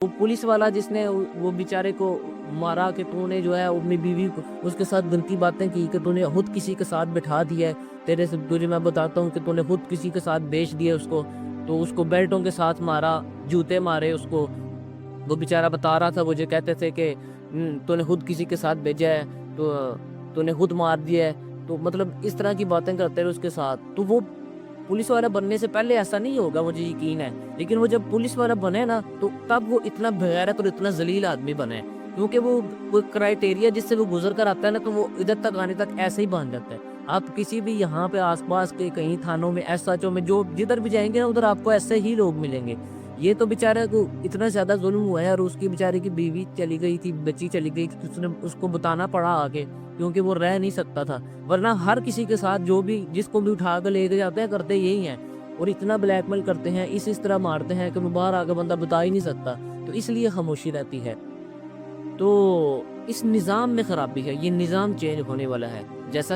وہ پولیس والا جس نے وہ بیچارے کو مارا کہ تو نے جو ہے اپنی بیوی کو اس کے ساتھ گندی باتیں کی کہ تو نے خود کسی کے ساتھ بٹھا دیا ہے، تیرے سے تجھے میں بتاتا ہوں کہ تو نے خود کسی کے ساتھ بیچ دیا اس کو، تو اس کو بیلٹوں کے ساتھ مارا، جوتے مارے اس کو۔ وہ بیچارہ بتا رہا تھا، مجھے کہتے تھے کہ تو نے خود کسی کے ساتھ بھیجا ہے، تو نے خود مار دیا ہے، تو مطلب اس طرح کی باتیں کرتے رہے اس کے ساتھ۔ تو وہ پولیس والا بننے سے پہلے ایسا نہیں ہوگا، مجھے یقین ہے، لیکن وہ جب پولیس والا بنے نا تو تب وہ اتنا بغیرت اور اتنا ذلیل آدمی بنے، کیونکہ وہ کرائٹیریا جس سے وہ گزر کر آتا ہے نا، تو وہ ادھر تک آنے تک ایسے ہی بن جاتا ہے۔ آپ کسی بھی یہاں پہ آس پاس کے کہیں تھانوں میں ایس ایچ او میں جو جدھر بھی جائیں گے نا، ادھر آپ کو ایسے ہی لوگ ملیں گے۔ یہ تو بیچارہ کو اتنا زیادہ ظلم ہوا ہے، اور اس کی بیچارے کی بیوی چلی گئی تھی، بچی چلی گئی تھی، اس نے اس کو بتانا پڑا آگے، کیونکہ وہ رہ نہیں سکتا تھا، ورنہ ہر کسی کے ساتھ جو بھی جس کو بھی اٹھا کر لے کے جاتے ہیں کرتے یہی ہیں، اور اتنا بلیک میل کرتے ہیں، اس طرح مارتے ہیں کہ وہ باہر آ کے بندہ بتا ہی نہیں سکتا، تو اس لیے خاموشی رہتی ہے۔ تو اس نظام میں خرابی ہے، یہ نظام چینج ہونے والا ہے، جیسا